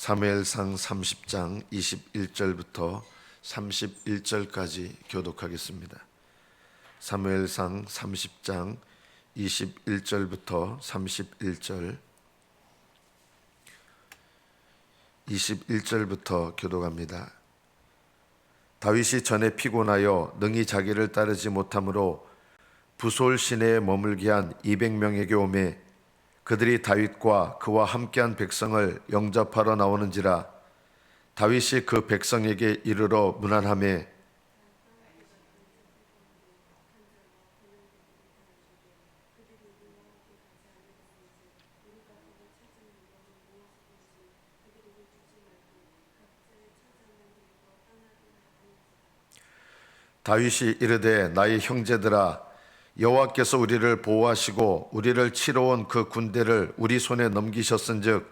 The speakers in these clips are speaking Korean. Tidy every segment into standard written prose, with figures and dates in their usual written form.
사무엘상 30장 21절부터 31절까지 교독하겠습니다. 사무엘상 30장 21절부터 31절 21절부터 교독합니다. 다윗이 전에 피곤하여 능히 자기를 따르지 못하므로 부솔 시내에 머물게 한 200명에게 오매 그들이 다윗과 그와 함께한 백성을 영접하러 나오는지라. 다윗이 그 백성에게 이르러 문안하매 다윗이 이르되 나의 형제들아, 여호와께서 우리를 보호하시고 우리를 치러 온 그 군대를 우리 손에 넘기셨은즉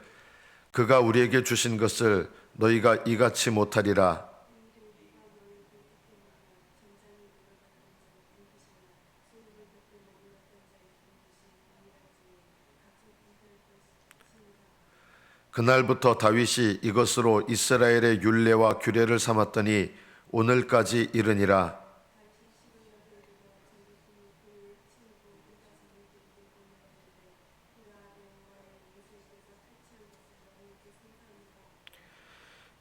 그가 우리에게 주신 것을 너희가 이같이 못하리라. 그날부터 다윗이 이것으로 이스라엘의 율례와 규례를 삼았더니 오늘까지 이르니라.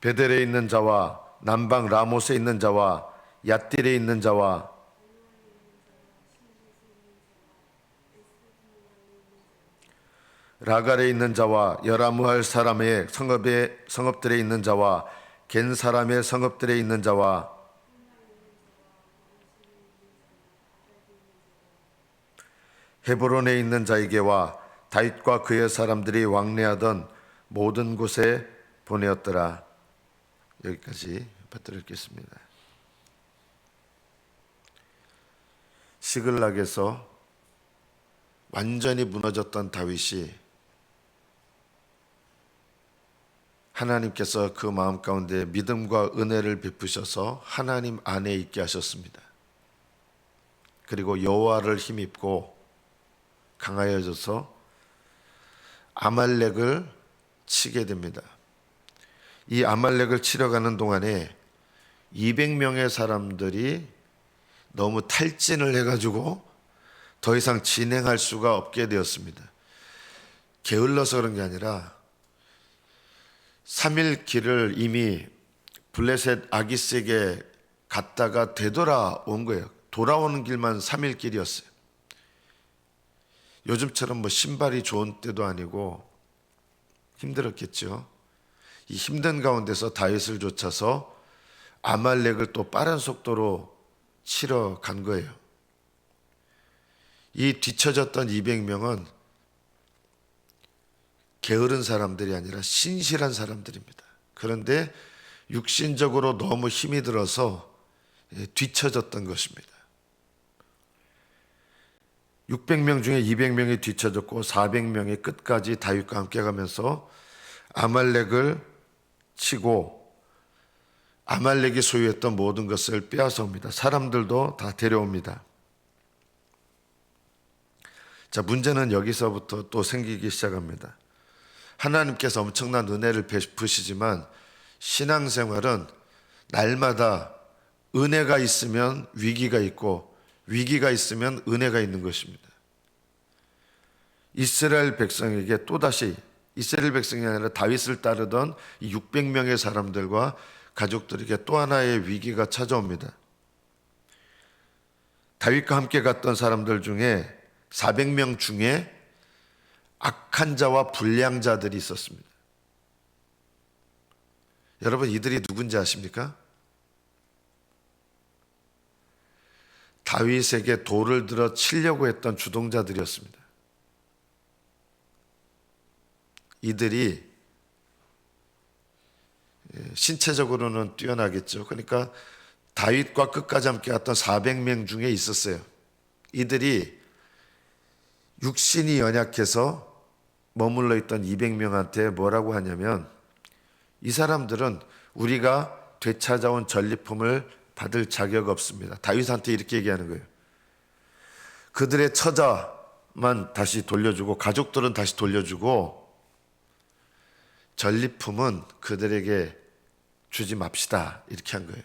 베델에 있는 자와 남방 라못에 있는 자와 얏딜에 있는 자와 라갈에 있는 자와 여라무할 사람의 성읍들에 있는 자와 겐 사람의 성읍들에 있는 자와 헤브론에 있는 자에게와 다윗과 그의 사람들이 왕래하던 모든 곳에 보내었더라. 여기까지 받들어 읽겠습니다. 시글락에서 완전히 무너졌던 다윗이 하나님께서 그 마음 가운데 믿음과 은혜를 베푸셔서 하나님 안에 있게 하셨습니다. 그리고 여호와를 힘입고 강하여져서 아말렉을 치게 됩니다. 이 아말렉을 치러 가는 동안에 200명의 사람들이 너무 탈진을 해가지고 더 이상 진행할 수가 없게 되었습니다. 게을러서 그런 게 아니라 3일 길을 이미 블레셋 아기스에게 갔다가 되돌아온 거예요. 돌아오는 길만 3일 길이었어요. 요즘처럼 뭐 신발이 좋은 때도 아니고 힘들었겠죠. 이 힘든 가운데서 다윗을 쫓아서 아말렉을 또 빠른 속도로 치러 간 거예요. 이 뒤처졌던 200명은 게으른 사람들이 아니라 신실한 사람들입니다. 그런데 육신적으로 너무 힘이 들어서 뒤처졌던 것입니다. 600명 중에 200명이 뒤처졌고 400명이 끝까지 다윗과 함께 가면서 아말렉을 치고 아말렉이 소유했던 모든 것을 빼앗아옵니다. 사람들도 다 데려옵니다. 자, 문제는 여기서부터 또 생기기 시작합니다. 하나님께서 엄청난 은혜를 베푸시지만 신앙생활은 날마다 은혜가 있으면 위기가 있고 위기가 있으면 은혜가 있는 것입니다. 이스라엘 백성에게 또다시 이스라엘 백성이 아니라 다윗을 따르던 이 600명의 사람들과 가족들에게 또 하나의 위기가 찾아옵니다. 다윗과 함께 갔던 사람들 중에 400명 중에 악한 자와 불량 자들이 있었습니다. 여러분, 이들이 누군지 아십니까? 다윗에게 돌을 들어 치려고 했던 주동자들이었습니다. 이들이 신체적으로는 뛰어나겠죠. 그러니까 다윗과 끝까지 함께 갔던 400명 중에 있었어요. 이들이 육신이 연약해서 머물러 있던 200명한테 뭐라고 하냐면 이 사람들은 우리가 되찾아온 전리품을 받을 자격 없습니다. 다윗한테 이렇게 얘기하는 거예요. 그들의 처자만 다시 돌려주고 가족들은 다시 돌려주고 전리품은 그들에게 주지 맙시다 이렇게 한 거예요.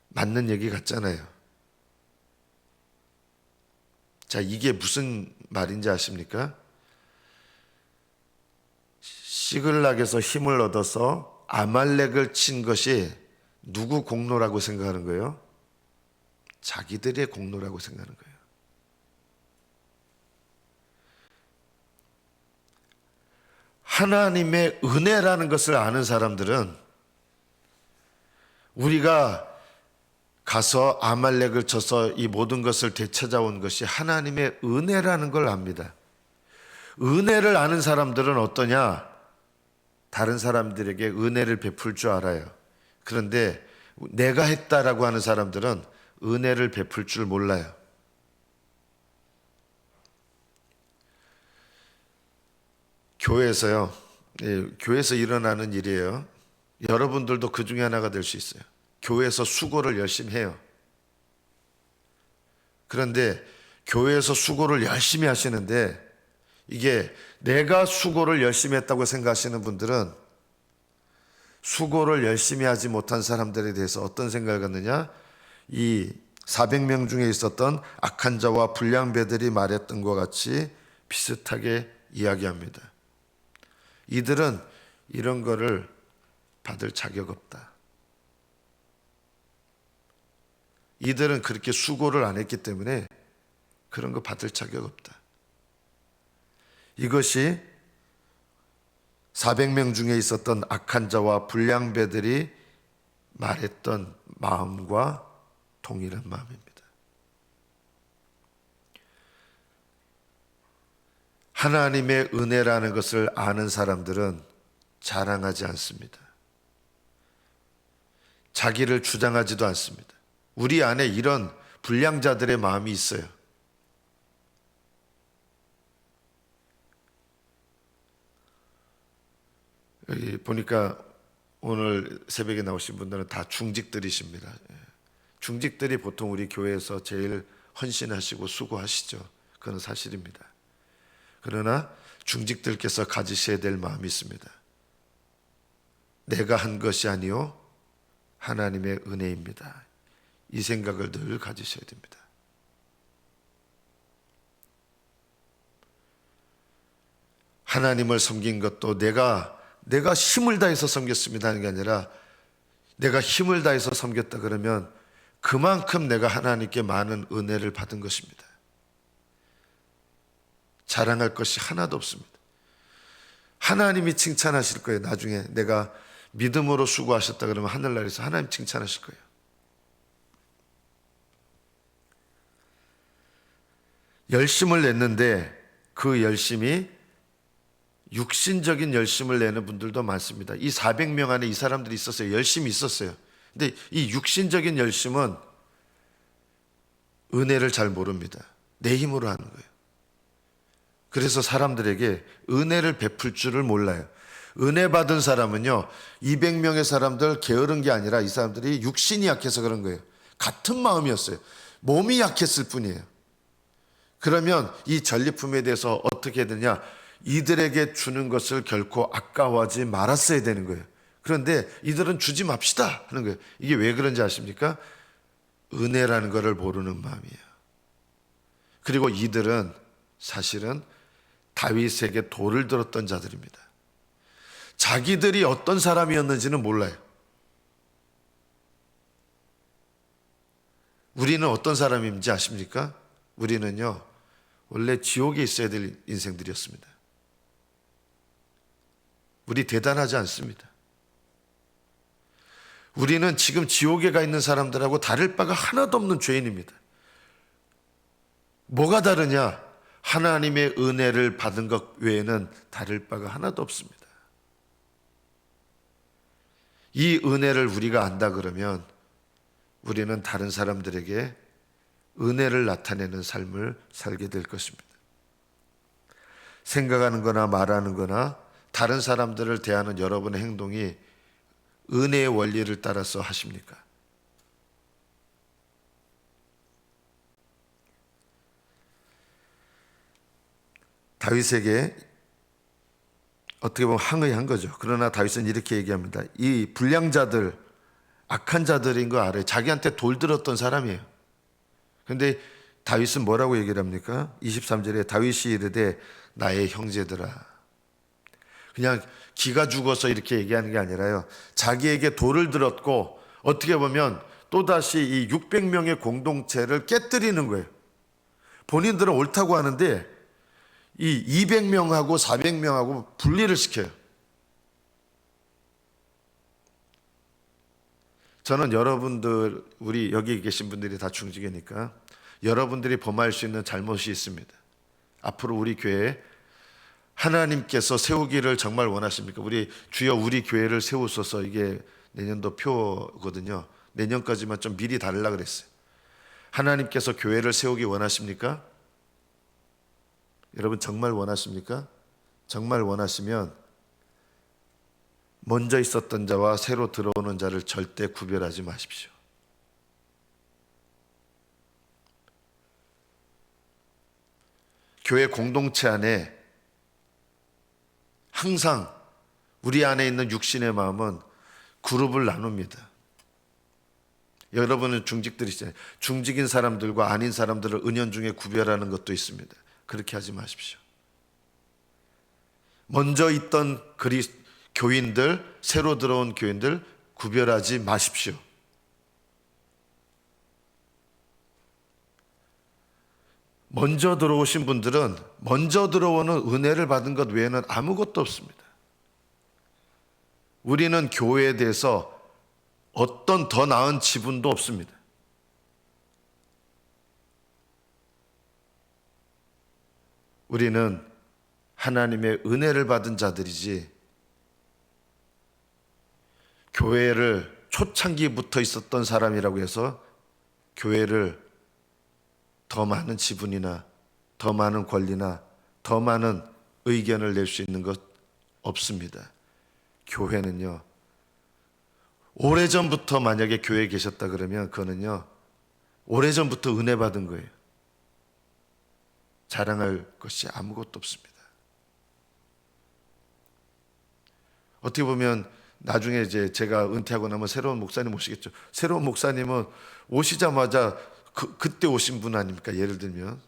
맞는 얘기 같잖아요. 자, 이게 무슨 말인지 아십니까? 시글락에서 힘을 얻어서 아말렉을 친 것이 누구 공로라고 생각하는 거예요? 자기들의 공로라고 생각하는 거예요. 하나님의 은혜라는 것을 아는 사람들은 우리가 가서 아말렉을 쳐서 이 모든 것을 되찾아온 것이 하나님의 은혜라는 걸 압니다. 은혜를 아는 사람들은 어떠냐? 다른 사람들에게 은혜를 베풀 줄 알아요. 그런데 내가 했다라고 하는 사람들은 은혜를 베풀 줄 몰라요. 교회에서요, 교회에서 일어나는 일이에요. 여러분들도 그 중에 하나가 될 수 있어요. 교회에서 수고를 열심히 해요. 그런데 교회에서 수고를 열심히 하시는데 이게 내가 수고를 열심히 했다고 생각하시는 분들은 수고를 열심히 하지 못한 사람들에 대해서 어떤 생각을 갖느냐? 이 400명 중에 있었던 악한 자와 불량배들이 말했던 것과 같이 비슷하게 이야기합니다. 이들은 이런 거를 받을 자격 없다. 이들은 그렇게 수고를 안 했기 때문에 그런 거 받을 자격 없다. 이것이 400명 중에 있었던 악한 자와 불량배들이 말했던 마음과 동일한 마음입니다. 하나님의 은혜라는 것을 아는 사람들은 자랑하지 않습니다. 자기를 주장하지도 않습니다. 우리 안에 이런 불량자들의 마음이 있어요. 여기 보니까 오늘 새벽에 나오신 분들은 다 중직들이십니다. 중직들이 보통 우리 교회에서 제일 헌신하시고 수고하시죠. 그건 사실입니다. 그러나 중직들께서 가지셔야 될 마음이 있습니다. 내가 한 것이 아니요 하나님의 은혜입니다. 이 생각을 늘 가지셔야 됩니다. 하나님을 섬긴 것도 내가 힘을 다해서 섬겼습니다 하는 게 아니라 내가 힘을 다해서 섬겼다 그러면 그만큼 내가 하나님께 많은 은혜를 받은 것입니다. 자랑할 것이 하나도 없습니다. 하나님이 칭찬하실 거예요. 나중에 내가 믿음으로 수고하셨다 그러면 하늘나라에서 하나님 칭찬하실 거예요. 열심을 냈는데 그 열심이 육신적인 열심을 내는 분들도 많습니다. 이 400명 안에 이 사람들이 있었어요. 열심히 있었어요. 근데 이 육신적인 열심은 은혜를 잘 모릅니다. 내 힘으로 하는 거예요. 그래서 사람들에게 은혜를 베풀 줄을 몰라요. 은혜 받은 사람은요, 200명의 사람들 게으른 게 아니라 이 사람들이 육신이 약해서 그런 거예요. 같은 마음이었어요. 몸이 약했을 뿐이에요. 그러면 이 전리품에 대해서 어떻게 되냐? 이들에게 주는 것을 결코 아까워하지 말았어야 되는 거예요. 그런데 이들은 주지 맙시다 하는 거예요. 이게 왜 그런지 아십니까? 은혜라는 것을 모르는 마음이에요. 그리고 이들은 사실은 다윗에게 돌을 들었던 자들입니다. 자기들이 어떤 사람이었는지는 몰라요. 우리는 어떤 사람인지 아십니까? 우리는요, 원래 지옥에 있어야 될 인생들이었습니다. 우리 대단하지 않습니다. 우리는 지금 지옥에 가 있는 사람들하고 다를 바가 하나도 없는 죄인입니다. 뭐가 다르냐? 하나님의 은혜를 받은 것 외에는 다를 바가 하나도 없습니다. 이 은혜를 우리가 안다 그러면 우리는 다른 사람들에게 은혜를 나타내는 삶을 살게 될 것입니다. 생각하는 거나 말하는 거나 다른 사람들을 대하는 여러분의 행동이 은혜의 원리를 따라서 하십니까? 다윗에게 어떻게 보면 항의한 거죠. 그러나 다윗은 이렇게 얘기합니다. 이 불량자들, 악한 자들인 거 알아요. 자기한테 돌 들었던 사람이에요. 그런데 다윗은 뭐라고 얘기를 합니까? 23절에 다윗이 이르되 나의 형제들아. 그냥 기가 죽어서 이렇게 얘기하는 게 아니라요. 자기에게 돌을 들었고 어떻게 보면 또다시 이 600명의 공동체를 깨뜨리는 거예요. 본인들은 옳다고 하는데 이 200명하고 400명하고 분리를 시켜요. 저는 여러분들, 우리 여기 계신 분들이 다 중직이니까 여러분들이 범할 수 있는 잘못이 있습니다. 앞으로 우리 교회에 하나님께서 세우기를 정말 원하십니까? 주여 우리 교회를 세우소서. 이게 내년도 표거든요. 내년까지만 좀 미리 달으려고 그랬어요. 하나님께서 교회를 세우기 원하십니까? 여러분 정말 원하십니까? 정말 원하시면 먼저 있었던 자와 새로 들어오는 자를 절대 구별하지 마십시오. 교회 공동체 안에 항상 우리 안에 있는 육신의 마음은 그룹을 나눕니다. 여러분은 중직들이시잖아요. 중직인 사람들과 아닌 사람들을 은연중에 구별하는 것도 있습니다. 그렇게 하지 마십시오. 먼저 있던 교인들, 새로 들어온 교인들 구별하지 마십시오. 먼저 들어오신 분들은 먼저 들어오는 은혜를 받은 것 외에는 아무것도 없습니다. 우리는 교회에 대해서 어떤 더 나은 지분도 없습니다. 우리는 하나님의 은혜를 받은 자들이지 교회를 초창기부터 있었던 사람이라고 해서 교회를 더 많은 지분이나 더 많은 권리나 더 많은 의견을 낼 수 있는 것 없습니다. 교회는요, 오래전부터 만약에 교회에 계셨다 그러면 그거는요, 오래전부터 은혜 받은 거예요. 자랑할 것이 아무것도 없습니다. 어떻게 보면 나중에 이제 제가 은퇴하고 나면 새로운 목사님 오시겠죠. 새로운 목사님은 오시자마자 그때 오신 분 아닙니까? 예를 들면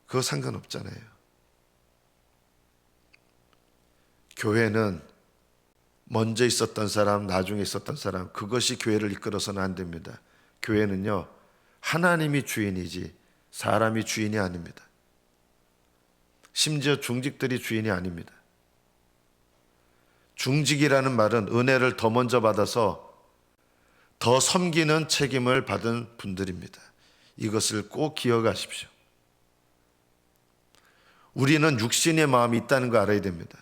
그거 상관없잖아요. 교회는 먼저 있었던 사람, 나중에 있었던 사람, 그것이 교회를 이끌어서는 안 됩니다. 교회는요, 하나님이 주인이지 사람이 주인이 아닙니다. 심지어 중직들이 주인이 아닙니다. 중직이라는 말은 은혜를 더 먼저 받아서 더 섬기는 책임을 받은 분들입니다. 이것을 꼭 기억하십시오. 우리는 육신의 마음이 있다는 거 알아야 됩니다.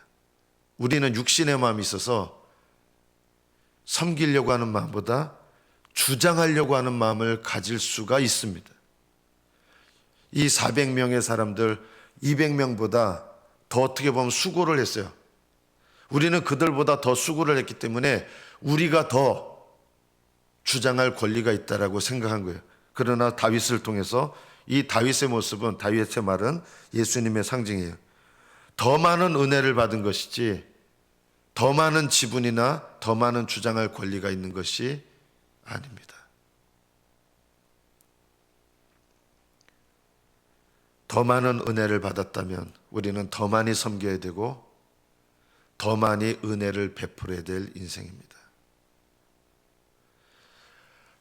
우리는 육신의 마음이 있어서 섬기려고 하는 마음보다 주장하려고 하는 마음을 가질 수가 있습니다. 이 400명의 사람들 200명보다 더 어떻게 보면 수고를 했어요. 우리는 그들보다 더 수고를 했기 때문에 우리가 더 주장할 권리가 있다라고 생각한 거예요. 그러나 다윗을 통해서 이 다윗의 모습은, 다윗의 말은 예수님의 상징이에요. 더 많은 은혜를 받은 것이지 더 많은 지분이나 더 많은 주장할 권리가 있는 것이 아닙니다. 더 많은 은혜를 받았다면 우리는 더 많이 섬겨야 되고 더 많이 은혜를 베풀어야 될 인생입니다.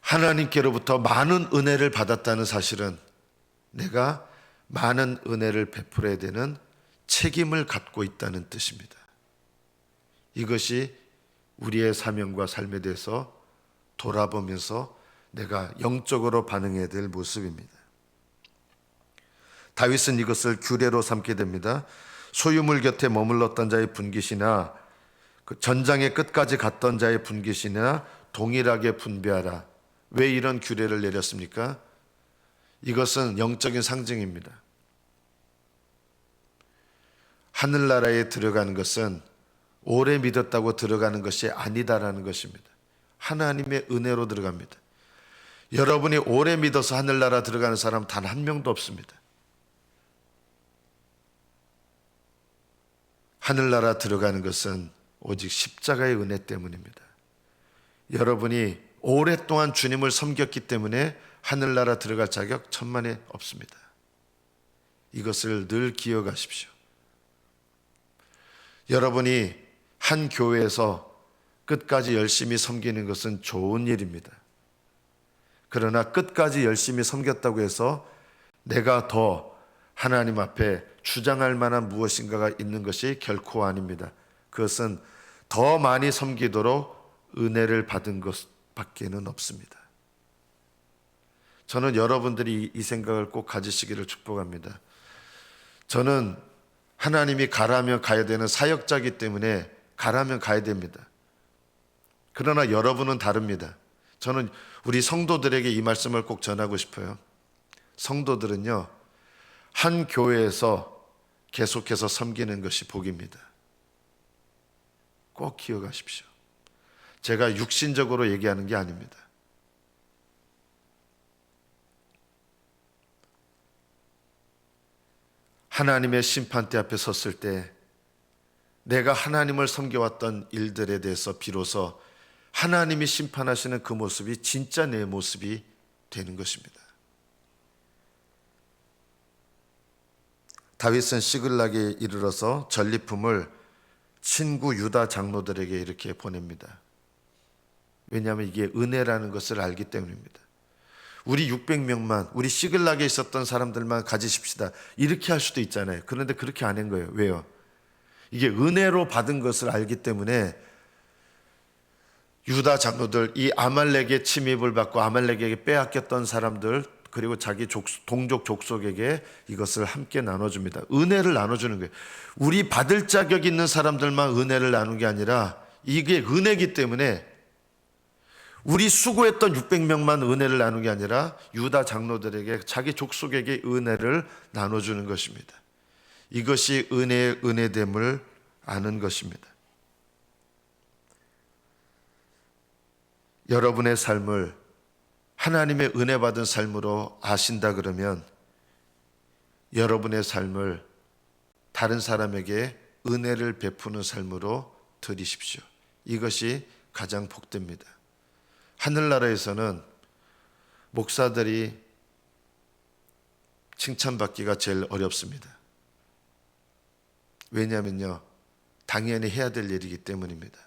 하나님께로부터 많은 은혜를 받았다는 사실은 내가 많은 은혜를 베풀어야 되는 책임을 갖고 있다는 뜻입니다. 이것이 우리의 사명과 삶에 대해서 돌아보면서 내가 영적으로 반응해야 될 모습입니다. 다윗은 이것을 규례로 삼게 됩니다. 소유물 곁에 머물렀던 자의 분깃이나 그 전장의 끝까지 갔던 자의 분깃이나 동일하게 분배하라. 왜 이런 규례를 내렸습니까? 이것은 영적인 상징입니다. 하늘나라에 들어가는 것은 오래 믿었다고 들어가는 것이 아니다라는 것입니다. 하나님의 은혜로 들어갑니다. 여러분이 오래 믿어서 하늘나라 들어가는 사람 단 한 명도 없습니다. 하늘나라 들어가는 것은 오직 십자가의 은혜 때문입니다. 여러분이 오랫동안 주님을 섬겼기 때문에 하늘나라 들어갈 자격 천만에 없습니다. 이것을 늘 기억하십시오. 여러분이 한 교회에서 끝까지 열심히 섬기는 것은 좋은 일입니다. 그러나 끝까지 열심히 섬겼다고 해서 내가 더 하나님 앞에 주장할 만한 무엇인가가 있는 것이 결코 아닙니다. 그것은 더 많이 섬기도록 은혜를 받은 것밖에는 없습니다. 저는 여러분들이 이 생각을 꼭 가지시기를 축복합니다. 저는 하나님이 가라면 가야 되는 사역자이기 때문에 가라면 가야 됩니다. 그러나 여러분은 다릅니다. 저는 우리 성도들에게 이 말씀을 꼭 전하고 싶어요. 성도들은요, 한 교회에서 계속해서 섬기는 것이 복입니다. 꼭 기억하십시오. 제가 육신적으로 얘기하는 게 아닙니다. 하나님의 심판대 앞에 섰을 때 내가 하나님을 섬겨왔던 일들에 대해서 비로소 하나님이 심판하시는 그 모습이 진짜 내 모습이 되는 것입니다. 다윗은 시글락에 이르러서 전리품을 친구 유다 장로들에게 이렇게 보냅니다. 왜냐하면 이게 은혜라는 것을 알기 때문입니다. 우리 600명만, 우리 시글락에 있었던 사람들만 가지십시다, 이렇게 할 수도 있잖아요. 그런데 그렇게 안 한 거예요. 왜요? 이게 은혜로 받은 것을 알기 때문에 유다 장로들, 이 아말렉의 침입을 받고 아말렉에게 빼앗겼던 사람들, 그리고 자기 동족 족속에게 이것을 함께 나눠줍니다. 은혜를 나눠주는 거예요. 우리 받을 자격 있는 사람들만 은혜를 나눈 게 아니라 이게 은혜이기 때문에 우리 수고했던 600명만 은혜를 나눈 게 아니라 유다 장로들에게, 자기 족속에게 은혜를 나눠주는 것입니다. 이것이 은혜의 은혜됨을 아는 것입니다. 여러분의 삶을 하나님의 은혜 받은 삶으로 아신다 그러면 여러분의 삶을 다른 사람에게 은혜를 베푸는 삶으로 드리십시오. 이것이 가장 복됩니다. 하늘나라에서는 목사들이 칭찬받기가 제일 어렵습니다. 왜냐하면요, 당연히 해야 될 일이기 때문입니다.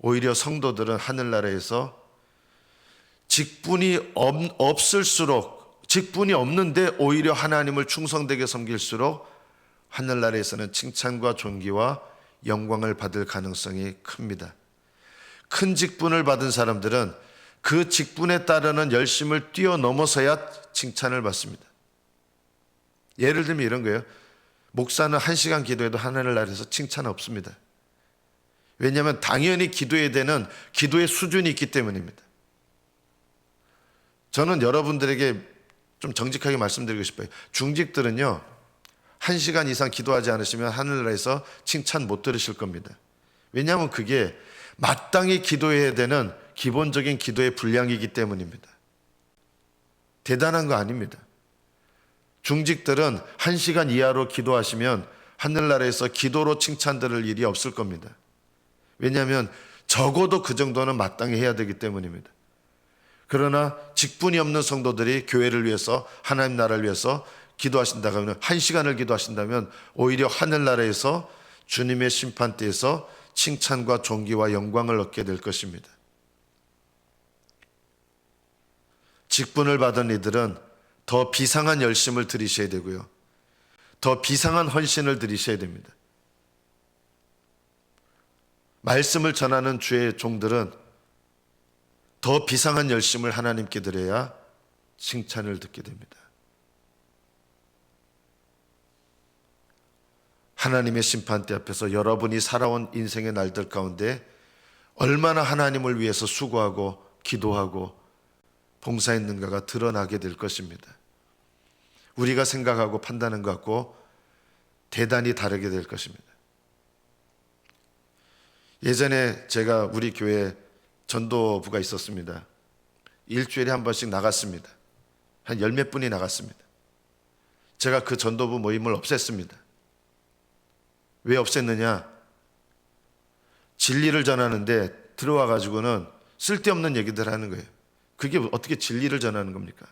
오히려 성도들은 하늘나라에서 직분이 없을수록, 직분이 없는데 오히려 하나님을 충성되게 섬길수록 하늘나라에서는 칭찬과 존귀와 영광을 받을 가능성이 큽니다. 큰 직분을 받은 사람들은 그 직분에 따르는 열심을 뛰어넘어서야 칭찬을 받습니다. 예를 들면 이런 거예요. 목사는 1시간 기도해도 하늘나라에서 칭찬 없습니다. 왜냐하면 당연히 기도해야 되는 기도의 수준이 있기 때문입니다. 저는 여러분들에게 좀 정직하게 말씀드리고 싶어요. 중직들은요, 1시간 이상 기도하지 않으시면 하늘나라에서 칭찬 못 들으실 겁니다. 왜냐하면 그게 마땅히 기도해야 되는 기본적인 기도의 분량이기 때문입니다. 대단한 거 아닙니다. 중직들은 1시간 이하로 기도하시면 하늘나라에서 기도로 칭찬 들을 일이 없을 겁니다. 왜냐하면 적어도 그 정도는 마땅히 해야 되기 때문입니다. 그러나 직분이 없는 성도들이 교회를 위해서, 하나님 나라를 위해서 기도하신다고 하면, 1시간을 기도하신다면 오히려 하늘나라에서 주님의 심판대에서 칭찬과 존귀와 영광을 얻게 될 것입니다. 직분을 받은 이들은 더 비상한 열심을 들이셔야 되고요, 더 비상한 헌신을 들이셔야 됩니다. 말씀을 전하는 주의 종들은 더 비상한 열심을 하나님께 드려야 칭찬을 듣게 됩니다. 하나님의 심판대 앞에서 여러분이 살아온 인생의 날들 가운데 얼마나 하나님을 위해서 수고하고 기도하고 봉사했는가가 드러나게 될 것입니다. 우리가 생각하고 판단하는 것과 대단히 다르게 될 것입니다. 예전에 제가 우리 교회에 전도부가 있었습니다. 일주일에 한 번씩 나갔습니다. 한 10몇 분이 나갔습니다. 제가 그 전도부 모임을 없앴습니다. 왜 없앴느냐? 진리를 전하는데 들어와 가지고는 쓸데없는 얘기들 하는 거예요. 그게 어떻게 진리를 전하는 겁니까?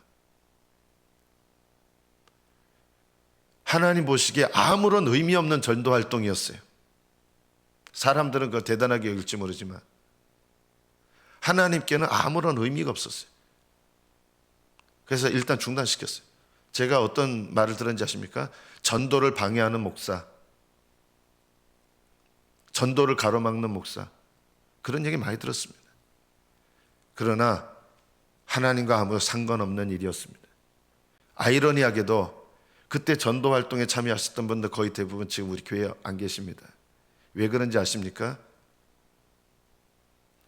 하나님 보시기에 아무런 의미 없는 전도 활동이었어요. 사람들은 그거 대단하게 여길지 모르지만 하나님께는 아무런 의미가 없었어요. 그래서 일단 중단시켰어요. 제가 어떤 말을 들었는지 아십니까? 전도를 방해하는 목사, 전도를 가로막는 목사, 그런 얘기 많이 들었습니다. 그러나 하나님과 아무 상관없는 일이었습니다. 아이러니하게도 그때 전도 활동에 참여하셨던 분들 거의 대부분 지금 우리 교회에 안 계십니다. 왜 그런지 아십니까?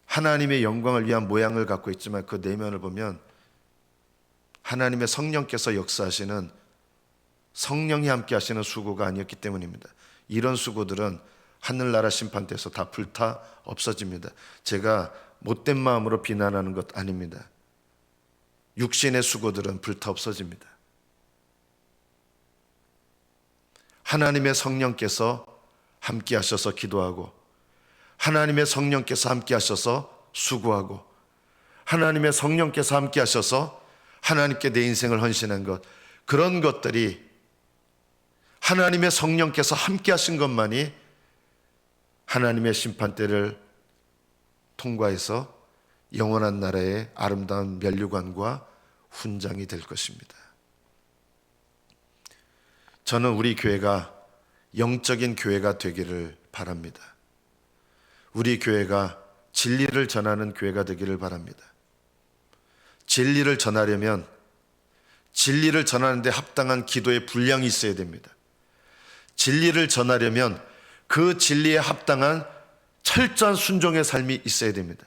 하나님의 영광을 위한 모양을 갖고 있지만 그 내면을 보면 하나님의 성령께서 역사하시는, 성령이 함께 하시는 수고가 아니었기 때문입니다. 이런 수고들은 하늘나라 심판대에서 다 불타 없어집니다. 제가 못된 마음으로 비난하는 것 아닙니다. 육신의 수고들은 불타 없어집니다. 하나님의 성령께서 함께 하셔서 기도하고, 하나님의 성령께서 함께 하셔서 수고하고, 하나님의 성령께서 함께 하셔서 하나님께 내 인생을 헌신한 것, 그런 것들이 하나님의 성령께서 함께 하신 것만이 하나님의 심판대를 통과해서 영원한 나라의 아름다운 면류관과 훈장이 될 것입니다. 저는 우리 교회가 영적인 교회가 되기를 바랍니다. 우리 교회가 진리를 전하는 교회가 되기를 바랍니다. 진리를 전하려면 진리를 전하는데 합당한 기도의 분량이 있어야 됩니다. 진리를 전하려면 그 진리에 합당한 철저한 순종의 삶이 있어야 됩니다.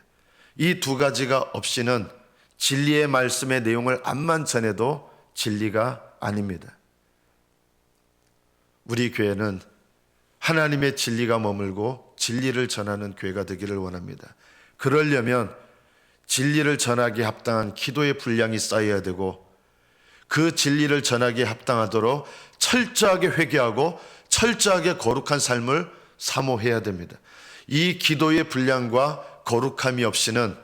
이 두 가지가 없이는 진리의 말씀의 내용을 암만 전해도 진리가 아닙니다. 우리 교회는 하나님의 진리가 머물고 진리를 전하는 교회가 되기를 원합니다. 그러려면 진리를 전하기에 합당한 기도의 분량이 쌓여야 되고, 그 진리를 전하기에 합당하도록 철저하게 회개하고 철저하게 거룩한 삶을 사모해야 됩니다. 이 기도의 분량과 거룩함이 없이는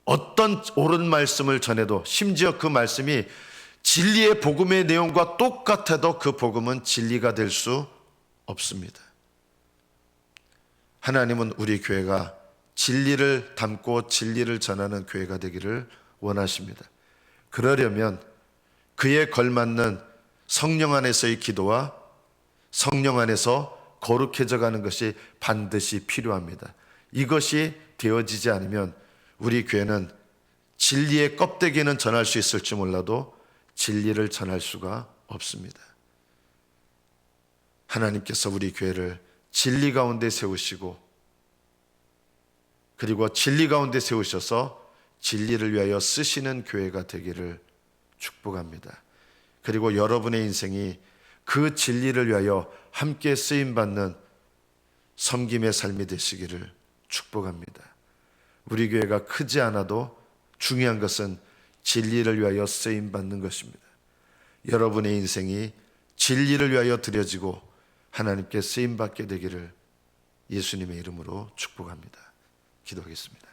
어떤 옳은 말씀을 전해도, 심지어 그 말씀이 진리의 복음의 내용과 똑같아도 그 복음은 진리가 될 수 없습니다. 하나님은 우리 교회가 진리를 담고 진리를 전하는 교회가 되기를 원하십니다. 그러려면 그에 걸맞는 성령 안에서의 기도와 성령 안에서 거룩해져 가는 것이 반드시 필요합니다. 이것이 되어지지 않으면 우리 교회는 진리의 껍데기는 전할 수 있을지 몰라도 진리를 전할 수가 없습니다. 하나님께서 우리 교회를 진리 가운데 세우시고, 그리고 진리 가운데 세우셔서 진리를 위하여 쓰시는 교회가 되기를 축복합니다. 그리고 여러분의 인생이 그 진리를 위하여 함께 쓰임받는 섬김의 삶이 되시기를 축복합니다. 우리 교회가 크지 않아도 중요한 것은 진리를 위하여 쓰임받는 것입니다. 여러분의 인생이 진리를 위하여 드려지고 하나님께 쓰임받게 되기를 예수님의 이름으로 축복합니다. 기도하겠습니다.